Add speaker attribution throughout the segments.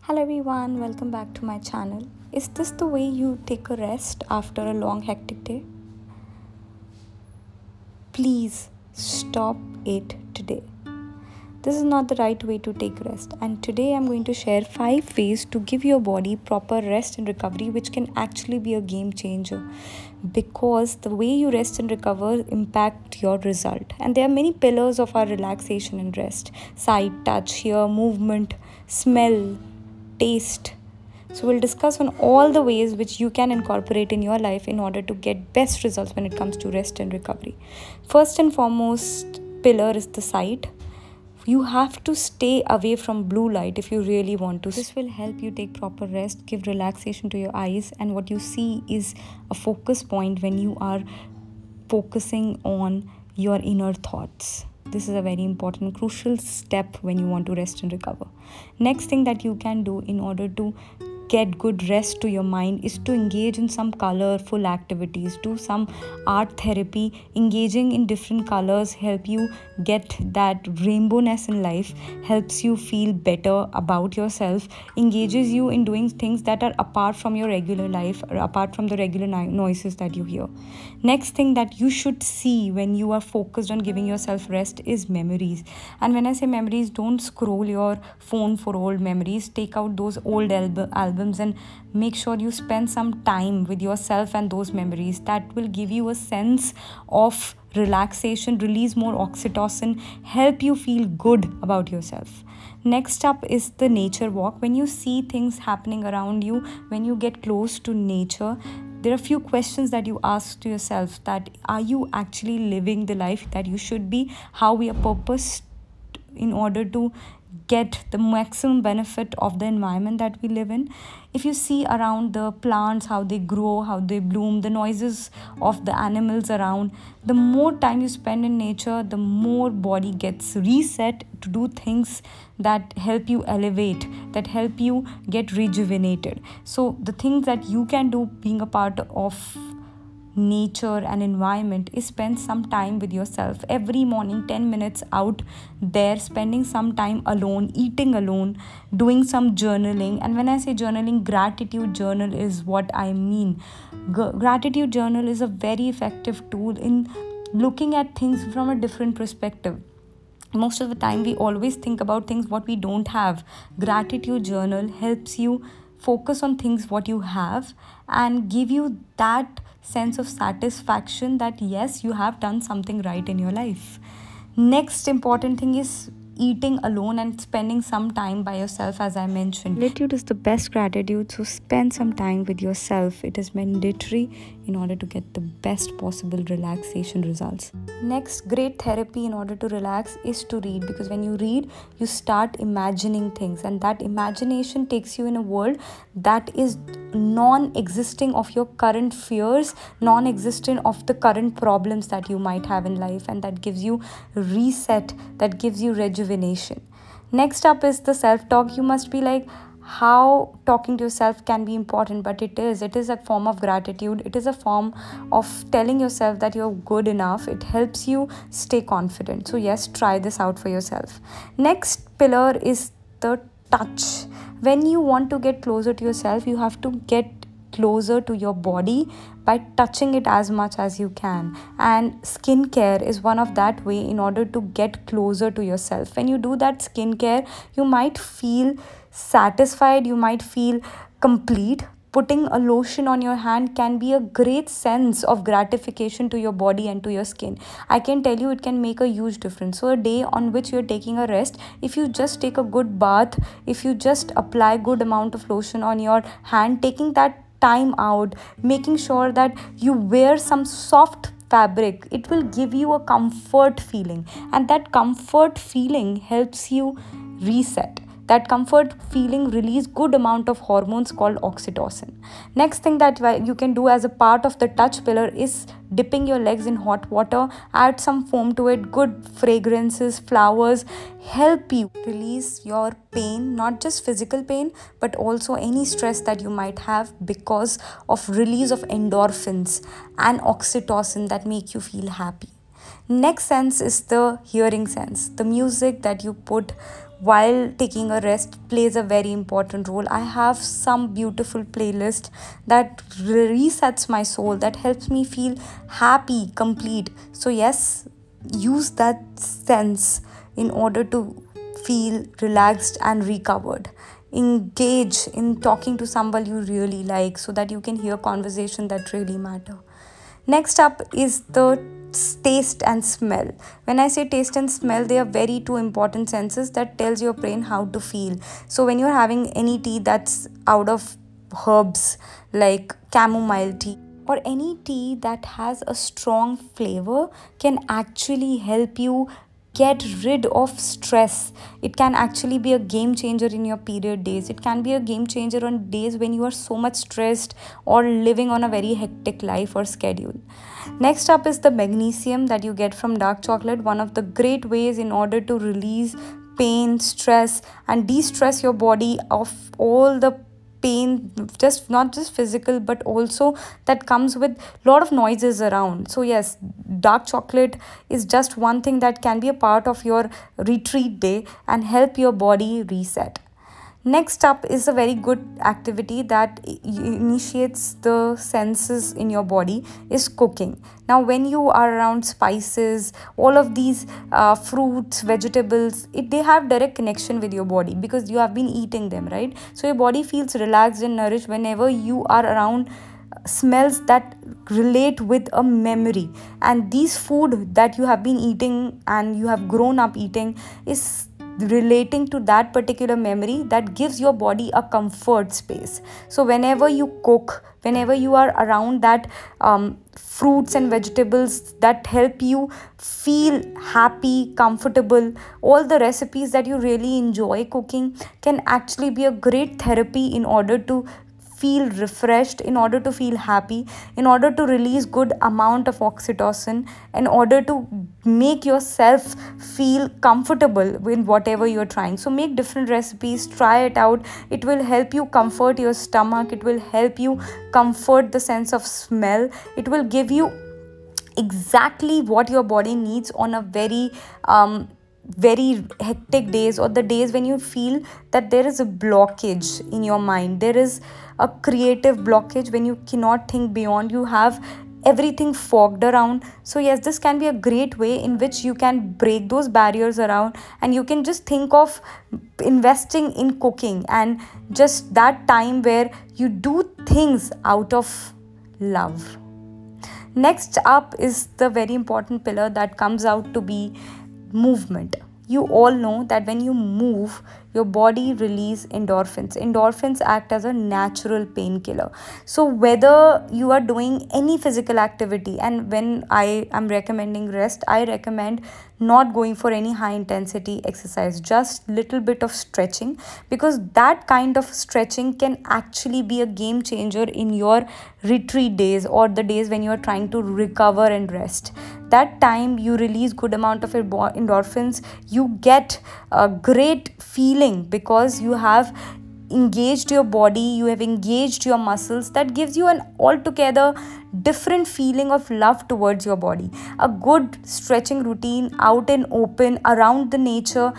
Speaker 1: Hello everyone, welcome back to my channel. Is this the way you take a rest after a long hectic day? Please stop it today. This is not the right way to take rest, and today I'm going to share 5 ways to give your body proper rest and recovery, which can actually be a game changer, because the way you rest and recover impact your result. And there are many pillars of our relaxation and rest: sight, touch, hear, movement, smell, taste. So we'll discuss on all the ways which you can incorporate in your life in order to get best results when it comes to rest and recovery. First and foremost pillar is the sight. You have to stay away from blue light if you really want to. This will help you take proper rest, give relaxation to your eyes, and what you see is a focus point when you are focusing on your inner thoughts. This is a very important, crucial step when you want to rest and recover. Next thing that you can do in order to get good rest to your mind is to engage in some colorful activities, do some art therapy. Engaging in different colors help you get that rainbowness in life, helps you feel better about yourself, engages you in doing things that are apart from your regular life or apart from the regular noises that you hear. Next thing that you should see when you are focused on giving yourself rest is memories. And when I say memories, don't scroll your phone for old memories. Take out those old albums and make sure you spend some time with yourself and those memories. That will give you a sense of relaxation, release more oxytocin, help you feel good about yourself. Next up is the nature walk. When you see things happening around you, when you get close to nature, there are a few questions that you ask to yourself: that are you actually living the life that you should be? How we are purposed in order to get the maximum benefit of the environment that we live in. If you see around the plants, how they grow, how they bloom, the noises of the animals around, the more time you spend in nature, the more body gets reset to do things that help you elevate, that help you get rejuvenated. So the things that you can do being a part of nature and environment is spend some time with yourself every morning, 10 minutes out there, spending some time alone, eating alone, doing some journaling. And when I say journaling, gratitude journal is what I mean. Gratitude journal is a very effective tool in looking at things from a different perspective. Most of the time we always think about things what we don't have. Gratitude journal helps you focus on things what you have and give you that sense of satisfaction that yes, you have done something right in your life. Next important thing is eating alone and spending some time by yourself. As I mentioned, gratitude is the best gratitude, so spend some time with yourself. It is mandatory in order to get the best possible relaxation results. Next, great therapy in order to relax is to read, because when you read, you start imagining things, and that imagination takes you in a world that is non-existing of your current fears, non-existent of the current problems that you might have in life, and that gives you reset, that gives you rejuvenation. Next up is the self-talk. You must be like, how talking to yourself can be important, but it is a form of gratitude. It is a form of telling yourself that you're good enough. It helps you stay confident. So yes, try this out for yourself. Next pillar is the touch. When you want to get closer to yourself, you have to get closer to your body by touching it as much as you can, and skincare is one of that way in order to get closer to yourself. When you do that skincare, you might feel satisfied, you might feel complete. Putting a lotion on your hand can be a great sense of gratification to your body and to your skin. I can tell you it can make a huge difference. So a day on which you're taking a rest, if you just take a good bath, if you just apply good amount of lotion on your hand, taking that time out, making sure that you wear some soft fabric, it will give you a comfort feeling, and that comfort feeling helps you reset. That comfort feeling release good amount of hormones called oxytocin. Next thing that you can do as a part of the touch pillar is dipping your legs in hot water, add some foam to it. Good fragrances, flowers help you release your pain, not just physical pain, but also any stress that you might have, because of release of endorphins and oxytocin that make you feel happy. Next sense is the hearing sense. The music that you put while taking a rest plays a very important role. I have some beautiful playlist that resets my soul, that helps me feel happy, complete. So yes, use that sense in order to feel relaxed and recovered. Engage in talking to someone you really like so that you can hear conversation that really matter. Next up is the taste and smell. When I say taste and smell, they are very two important senses that tells your brain how to feel. So when you're having any tea that's out of herbs like chamomile tea, or any tea that has a strong flavor, can actually help you get rid of stress. It can actually be a game changer in your period days. It can be a game changer on days when you are so much stressed or living on a very hectic life or schedule. Next up is the magnesium that you get from dark chocolate, one of the great ways in order to release pain, stress, and de-stress your body of all the pain, just not just physical but also that comes with a lot of noises around. So yes, dark chocolate is just one thing that can be a part of your retreat day and help your body reset. Next up is a very good activity that initiates the senses in your body, is cooking. Now when you are around spices, all of these fruits, vegetables, they have direct connection with your body because you have been eating them, right? So your body feels relaxed and nourished whenever you are around smells that relate with a memory. And these food that you have been eating and you have grown up eating is relating to that particular memory that gives your body a comfort space. So whenever you cook, whenever you are around that fruits and vegetables that help you feel happy, comfortable, all the recipes that you really enjoy cooking can actually be a great therapy in order to feel refreshed, in order to feel happy, in order to release good amount of oxytocin, in order to make yourself feel comfortable with whatever you're trying. So make different recipes, try it out. It will help you comfort your stomach, it will help you comfort the sense of smell, it will give you exactly what your body needs on a very hectic days, or the days when you feel that there is a blockage in your mind, there is a creative blockage, when you cannot think beyond, you have everything fogged around. So yes, this can be a great way in which you can break those barriers around, and you can just think of investing in cooking and just that time where you do things out of love. Next up is the very important pillar that comes out to be movement. You all know that when you move, your body release endorphins. Endorphins act as a natural painkiller. So whether you are doing any physical activity, and when I am recommending rest, I recommend not going for any high intensity exercise, just little bit of stretching, because that kind of stretching can actually be a game changer in your retreat days or the days when you are trying to recover and rest. That time you release good amount of endorphins, you get a great feeling because you have engaged your body, you have engaged your muscles. That gives you an altogether different feeling of love towards your body. A good stretching routine out and open around the nature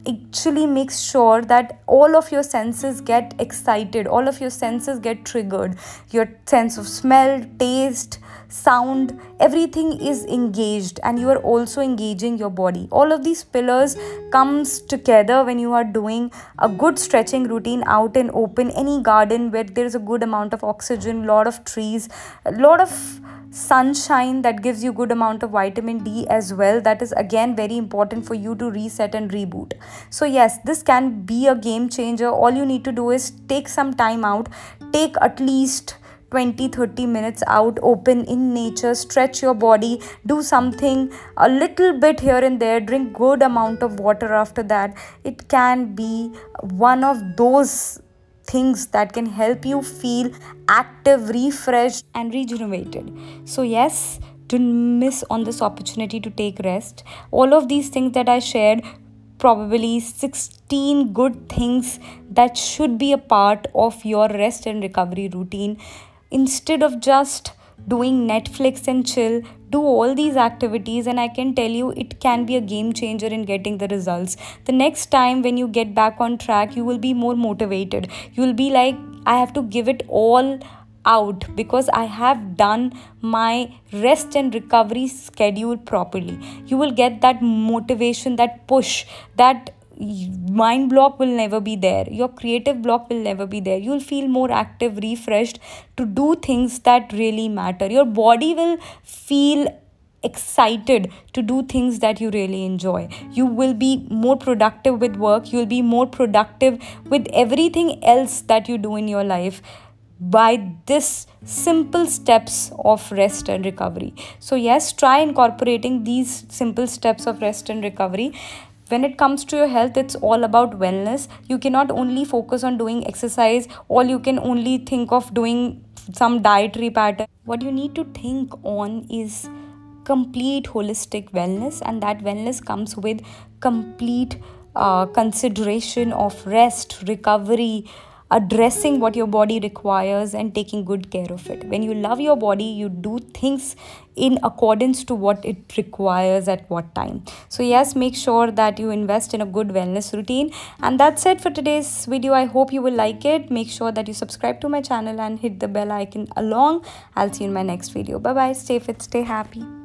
Speaker 1: actually makes sure that all of your senses get excited, all of your senses get triggered. Your sense of smell, taste, sound, everything is engaged, and you are also engaging your body. All of these pillars comes together when you are doing a good stretching routine out and open, any garden where there is a good amount of oxygen, lot of trees, a lot of sunshine that gives you good amount of vitamin D as well. That is again very important for you to reset and reboot. So yes, this can be a game changer. All you need to do is take some time out, take at least 20-30 minutes out open in nature, stretch your body, do something a little bit here and there, drink good amount of water after that. It can be one of those things that can help you feel active, refreshed and rejuvenated. So yes, don't miss on this opportunity to take rest. All of these things that I shared, probably 16 good things that should be a part of your rest and recovery routine. Instead of just doing Netflix and chill. Do all these activities, and I can tell you it can be a game changer in getting the results. The next time when you get back on track, you will be more motivated. You will be like, I have to give it all out because I have done my rest and recovery schedule properly. You will get that motivation, that push, that mind block will never be there. Your creative block will never be there. You'll feel more active, refreshed to do things that really matter. Your body will feel excited to do things that you really enjoy. You will be more productive with work. You'll be more productive with everything else that you do in your life by this simple steps of rest and recovery. So yes, try incorporating these simple steps of rest and recovery. When it comes to your health, it's all about wellness. You cannot only focus on doing exercise, or you can only think of doing some dietary pattern. What you need to think on is complete holistic wellness, and that wellness comes with complete consideration of rest, recovery, addressing what your body requires and taking good care of it. When you love your body, you do things in accordance to what it requires at what time. So yes, make sure that you invest in a good wellness routine. And that's it for today's video. I hope you will like it. Make sure that you subscribe to my channel and hit the bell icon along. I'll see you in my next video. Bye bye. Stay fit, stay happy.